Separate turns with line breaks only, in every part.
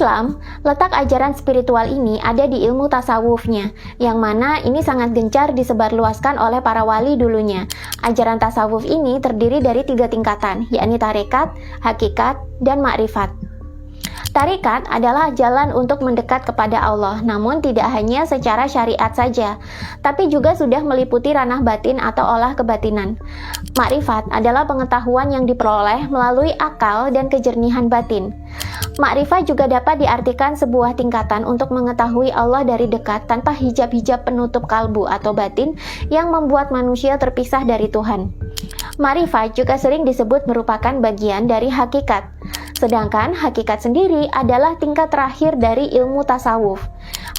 Islam, letak ajaran spiritual ini ada di ilmu tasawufnya, yang mana ini sangat gencar disebarluaskan oleh para wali dulunya. Ajaran tasawuf ini terdiri dari 3 tingkatan, yakni tarekat, hakikat, dan makrifat. Tarekat adalah jalan untuk mendekat kepada Allah, namun tidak hanya secara syariat saja, tapi juga sudah meliputi ranah batin atau olah kebatinan. Makrifat adalah pengetahuan yang diperoleh melalui akal dan kejernihan batin. Makrifat juga dapat diartikan sebuah tingkatan untuk mengetahui Allah dari dekat tanpa hijab-hijab penutup kalbu atau batin yang membuat manusia terpisah dari Tuhan. Makrifat juga sering disebut merupakan bagian dari hakikat. Sedangkan hakikat sendiri adalah tingkat terakhir dari ilmu tasawuf.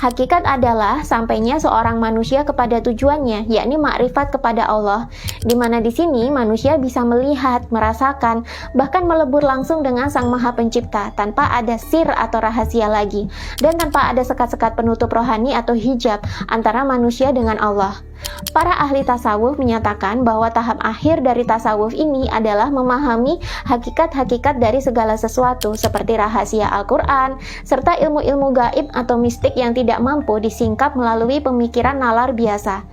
Hakikat adalah sampainya seorang manusia kepada tujuannya, yakni makrifat kepada Allah, di mana di sini manusia bisa melihat, merasakan, bahkan melebur langsung dengan Sang Maha Pencipta tanpa ada sir atau rahasia lagi, dan tanpa ada sekat-sekat penutup rohani atau hijab antara manusia dengan Allah. Para ahli tasawuf menyatakan bahwa tahap akhir dari tasawuf ini adalah memahami hakikat-hakikat dari segala sesuatu seperti rahasia Al-Quran, serta ilmu-ilmu gaib atau mistik yang tidak mampu disingkap melalui pemikiran nalar biasa.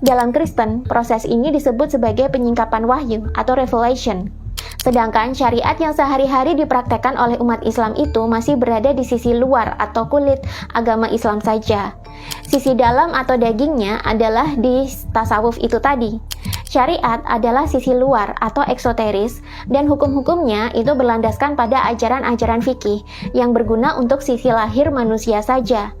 Dalam Kristen, proses ini disebut sebagai penyingkapan wahyu atau revelation. Sedangkan syariat yang sehari-hari dipraktekkan oleh umat Islam itu masih berada di sisi luar atau kulit agama Islam saja. Sisi dalam atau dagingnya adalah di tasawuf itu tadi. Syariat adalah sisi luar atau eksoteris, dan hukum-hukumnya itu berlandaskan pada ajaran-ajaran fikih yang berguna untuk sisi lahir manusia saja.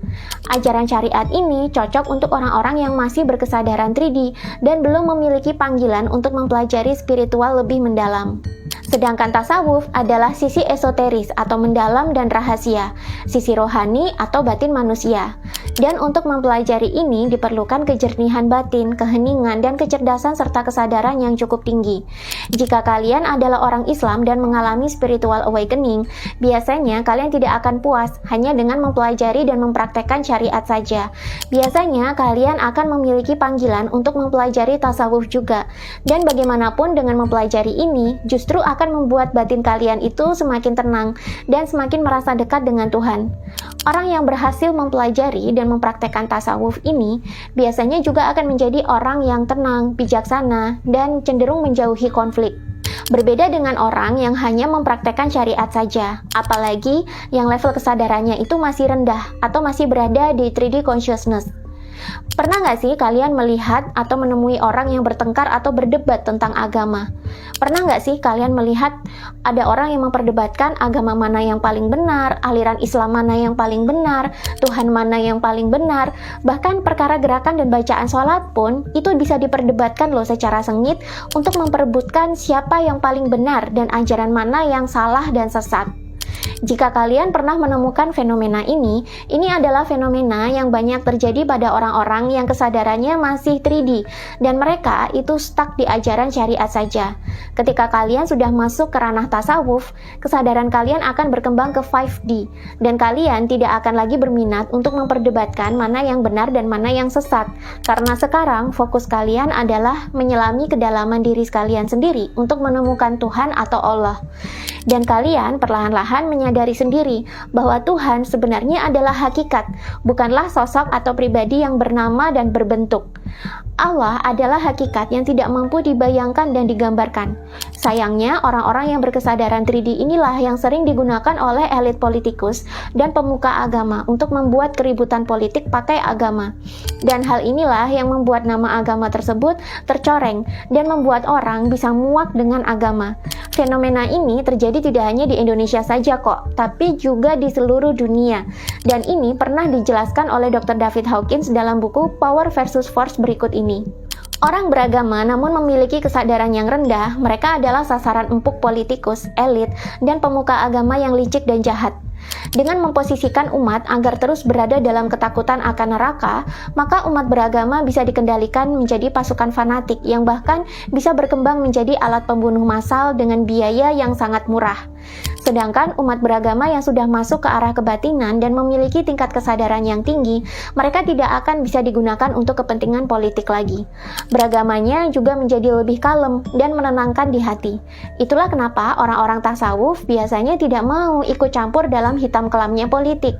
Ajaran syariat ini cocok untuk orang-orang yang masih berkesadaran 3D dan belum memiliki panggilan untuk mempelajari spiritual lebih mendalam. Sedangkan tasawuf adalah sisi esoteris atau mendalam dan rahasia, sisi rohani atau batin manusia. Dan untuk mempelajari ini diperlukan kejernihan batin, keheningan, dan kecerdasan serta kesadaran yang cukup tinggi. Jika kalian adalah orang Islam dan mengalami spiritual awakening, biasanya kalian tidak akan puas hanya dengan mempelajari dan mempraktekkan syariat saja. Biasanya kalian akan memiliki panggilan untuk mempelajari tasawuf juga. Dan bagaimanapun dengan mempelajari ini, justru akan membuat batin kalian itu semakin tenang dan semakin merasa dekat dengan Tuhan. Orang yang berhasil mempelajari dan mempraktekkan tasawuf ini biasanya juga akan menjadi orang yang tenang, bijaksana, dan cenderung menjauhi konflik. Berbeda dengan orang yang hanya mempraktekkan syariat saja, apalagi yang level kesadarannya itu masih rendah atau masih berada di 3D consciousness. Pernah nggak sih kalian melihat atau menemui orang yang bertengkar atau berdebat tentang agama? Pernah nggak sih kalian melihat ada orang yang memperdebatkan agama mana yang paling benar, aliran Islam mana yang paling benar, Tuhan mana yang paling benar, bahkan perkara gerakan dan bacaan sholat pun itu bisa diperdebatkan loh secara sengit untuk memperebutkan siapa yang paling benar dan ajaran mana yang salah dan sesat. Jika kalian pernah menemukan fenomena ini adalah fenomena yang banyak terjadi pada orang-orang yang kesadarannya masih 3D dan mereka itu stuck di ajaran syariat saja. Ketika kalian sudah masuk ke ranah tasawuf, kesadaran kalian akan berkembang ke 5D dan kalian tidak akan lagi berminat untuk memperdebatkan mana yang benar dan mana yang sesat, karena sekarang fokus kalian adalah menyelami kedalaman diri kalian sendiri untuk menemukan Tuhan atau Allah. Dan kalian perlahan-lahan menyadari sendiri bahwa Tuhan sebenarnya adalah hakikat, bukanlah sosok atau pribadi yang bernama dan berbentuk. Allah adalah hakikat yang tidak mampu dibayangkan dan digambarkan. Sayangnya, orang-orang yang berkesadaran 3D inilah yang sering digunakan oleh elit politikus dan pemuka agama untuk membuat keributan politik pakai agama. Dan hal inilah yang membuat nama agama tersebut tercoreng dan membuat orang bisa muak dengan agama. Fenomena ini terjadi tidak hanya di Indonesia saja kok, tapi juga di seluruh dunia. Dan ini pernah dijelaskan oleh Dr. David Hawkins dalam buku Power versus Force berikut ini. Orang beragama namun memiliki kesadaran yang rendah, mereka adalah sasaran empuk politikus, elit, dan pemuka agama yang licik dan jahat. Dengan memposisikan umat agar terus berada dalam ketakutan akan neraka, maka umat beragama bisa dikendalikan menjadi pasukan fanatik yang bahkan bisa berkembang menjadi alat pembunuh massal dengan biaya yang sangat murah. Sedangkan umat beragama yang sudah masuk ke arah kebatinan dan memiliki tingkat kesadaran yang tinggi, mereka tidak akan bisa digunakan untuk kepentingan politik lagi. Beragamanya juga menjadi lebih kalem dan menenangkan di hati. Itulah kenapa orang-orang tasawuf biasanya tidak mau ikut campur dalam dalam hitam kelamnya politik.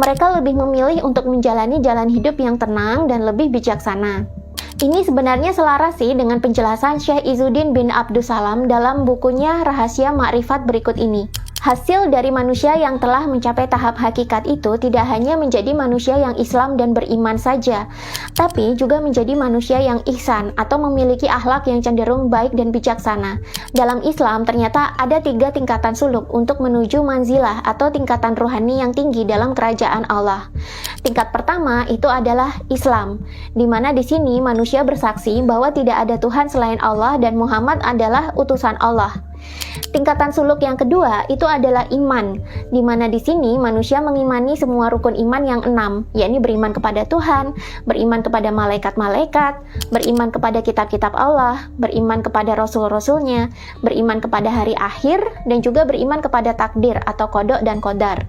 Mereka lebih memilih untuk menjalani jalan hidup yang tenang dan lebih bijaksana. Ini sebenarnya selaras sih dengan penjelasan Syekh Izzuddin bin Abdussalam dalam bukunya Rahasia Makrifat berikut ini. Hasil dari manusia yang telah mencapai tahap hakikat itu tidak hanya menjadi manusia yang Islam dan beriman saja, tapi juga menjadi manusia yang ihsan atau memiliki akhlak yang cenderung baik dan bijaksana. Dalam Islam ternyata ada 3 tingkatan suluk untuk menuju manzilah atau tingkatan rohani yang tinggi dalam kerajaan Allah. Tingkat pertama itu adalah Islam, di mana di sini manusia bersaksi bahwa tidak ada Tuhan selain Allah dan Muhammad adalah utusan Allah. Tingkatan suluk yang kedua itu adalah iman, di mana di sini manusia mengimani semua rukun iman yang 6, yakni beriman kepada Tuhan, beriman kepada malaikat-malaikat, beriman kepada kitab-kitab Allah, beriman kepada rasul-rasulnya, beriman kepada hari akhir, dan juga beriman kepada takdir atau qada dan qadar.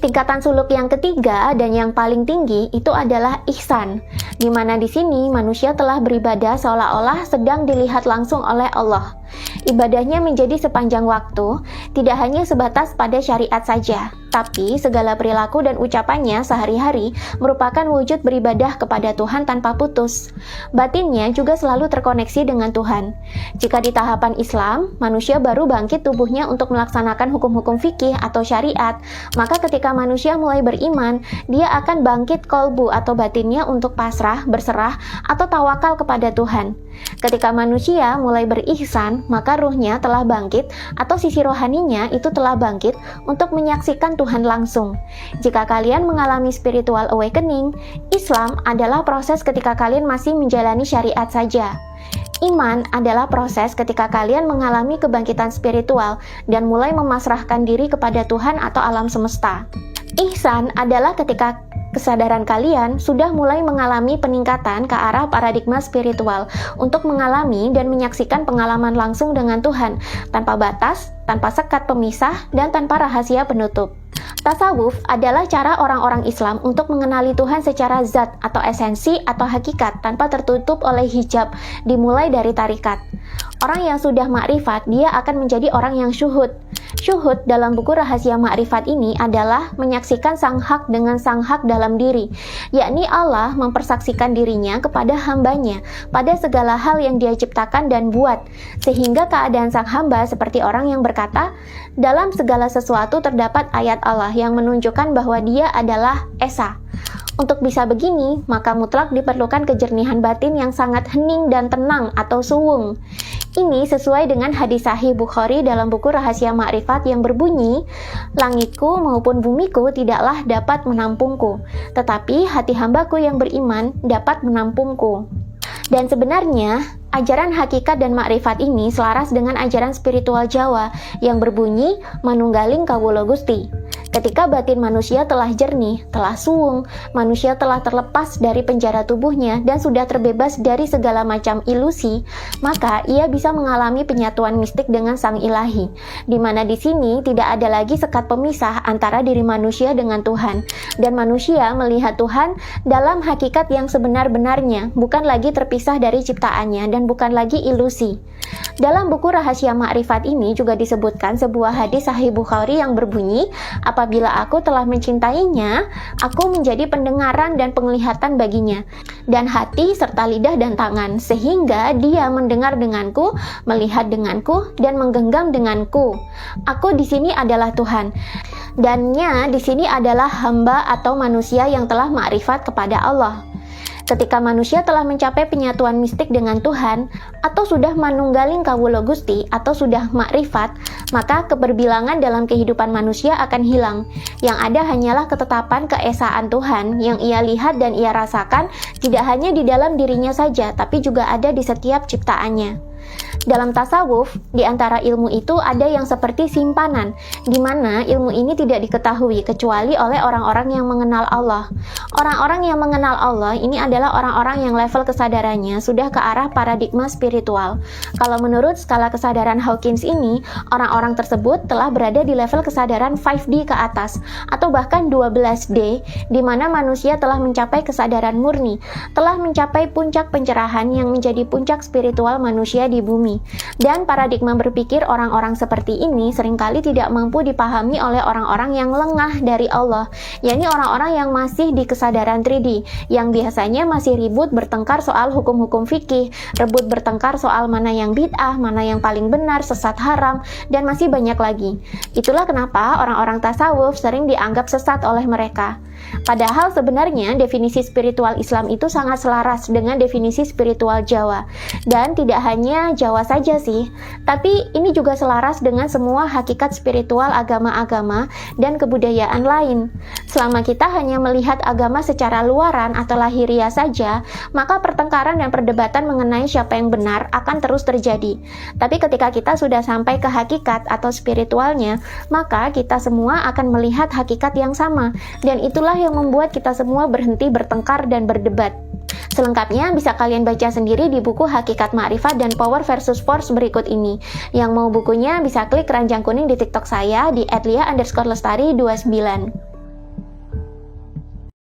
Tingkatan suluk yang ketiga dan yang paling tinggi itu adalah ihsan, di mana di sini manusia telah beribadah seolah-olah sedang dilihat langsung oleh Allah. Ibadahnya menjadi sepanjang waktu, tidak hanya sebatas pada syariat saja, tapi segala perilaku dan ucapannya sehari-hari merupakan wujud beribadah kepada Tuhan tanpa putus. Batinnya juga selalu terkoneksi dengan Tuhan. Jika di tahapan Islam, manusia baru bangkit tubuhnya untuk melaksanakan hukum-hukum fikih atau syariat, maka ketika manusia mulai beriman, dia akan bangkit kolbu atau batinnya untuk pasrah, berserah, atau tawakal kepada Tuhan. Ketika manusia mulai berihsan, maka ruhnya telah bangkit atau sisi rohaninya itu telah bangkit untuk menyaksikan Tuhan langsung. Jika kalian mengalami spiritual awakening, Islam adalah proses ketika kalian masih menjalani syariat saja. Iman adalah proses ketika kalian mengalami kebangkitan spiritual dan mulai memasrahkan diri kepada Tuhan atau alam semesta. Ihsan adalah ketika kesadaran kalian sudah mulai mengalami peningkatan ke arah paradigma spiritual untuk mengalami dan menyaksikan pengalaman langsung dengan Tuhan tanpa batas, tanpa sekat pemisah, dan tanpa rahasia penutup. Tasawuf adalah cara orang-orang Islam untuk mengenali Tuhan secara zat atau esensi atau hakikat tanpa tertutup oleh hijab, dimulai dari tarikat. Orang yang sudah makrifat, dia akan menjadi orang yang syuhud. Syuhud dalam buku Rahasia Makrifat ini adalah menyaksikan sang hak dengan sang hak dalam diri, yakni Allah mempersaksikan dirinya kepada hambanya pada segala hal yang dia ciptakan dan buat, sehingga keadaan sang hamba seperti orang yang berkata, dalam segala sesuatu terdapat ayat Allah yang menunjukkan bahwa dia adalah Esa. Untuk bisa begini, maka mutlak diperlukan kejernihan batin yang sangat hening dan tenang atau suwung. Ini sesuai dengan hadis sahih Bukhari dalam buku Rahasia Makrifat yang berbunyi, langitku maupun bumiku tidaklah dapat menampungku, tetapi hati hambaku yang beriman dapat menampungku. Dan sebenarnya, ajaran hakikat dan makrifat ini selaras dengan ajaran spiritual Jawa yang berbunyi manunggaling kawula Gusti. Ketika batin manusia telah jernih, telah suwung, manusia telah terlepas dari penjara tubuhnya dan sudah terbebas dari segala macam ilusi, maka ia bisa mengalami penyatuan mistik dengan Sang Ilahi, di mana di sini tidak ada lagi sekat pemisah antara diri manusia dengan Tuhan, dan manusia melihat Tuhan dalam hakikat yang sebenar-benarnya, bukan lagi terpisah dari ciptaannya dan bukan lagi ilusi. Dalam buku Rahasia Makrifat ini juga disebutkan sebuah hadis sahih Bukhari yang berbunyi, apabila aku telah mencintainya, aku menjadi pendengaran dan penglihatan baginya, dan hati serta lidah dan tangan, sehingga dia mendengar denganku, melihat denganku, dan menggenggam denganku. Aku di sini adalah Tuhan, dannya di sini adalah hamba atau manusia yang telah makrifat kepada Allah. Ketika manusia telah mencapai penyatuan mistik dengan Tuhan, atau sudah manunggaling kawula Gusti, atau sudah makrifat, maka keberbilangan dalam kehidupan manusia akan hilang. Yang ada hanyalah ketetapan keesaan Tuhan yang ia lihat dan ia rasakan, tidak hanya di dalam dirinya saja, tapi juga ada di setiap ciptaannya. Dalam tasawuf, di antara ilmu itu ada yang seperti simpanan, di mana ilmu ini tidak diketahui kecuali oleh orang-orang yang mengenal Allah. Orang-orang yang mengenal Allah ini adalah orang-orang yang level kesadarannya sudah ke arah paradigma spiritual. Kalau menurut skala kesadaran Hawkins ini, orang-orang tersebut telah berada di level kesadaran 5D ke atas, atau bahkan 12D, di mana manusia telah mencapai kesadaran murni, telah mencapai puncak pencerahan yang menjadi puncak spiritual manusia di bumi bumi. Dan paradigma berpikir orang-orang seperti ini seringkali tidak mampu dipahami oleh orang-orang yang lengah dari Allah, yakni orang-orang yang masih di kesadaran 3D, yang biasanya masih ribut bertengkar soal hukum-hukum fikih, rebut bertengkar soal mana yang bid'ah, mana yang paling benar, sesat, haram, dan masih banyak lagi. Itulah kenapa orang-orang tasawuf sering dianggap sesat oleh mereka. Padahal sebenarnya definisi spiritual Islam itu sangat selaras dengan definisi spiritual Jawa. Dan tidak hanya Jawa saja sih, tapi ini juga selaras dengan semua hakikat spiritual agama-agama dan kebudayaan lain. Selama kita hanya melihat agama secara luaran atau lahiriah saja, maka pertengkaran dan perdebatan mengenai siapa yang benar akan terus terjadi. Tapi ketika kita sudah sampai ke hakikat atau spiritualnya, maka kita semua akan melihat hakikat yang sama, dan itulah yang membuat kita semua berhenti bertengkar dan berdebat. Selengkapnya bisa kalian baca sendiri di buku Hakikat Ma'rifat dan Power versus Force berikut ini. Yang mau bukunya bisa klik keranjang kuning di TikTok saya di @lia_lestari29.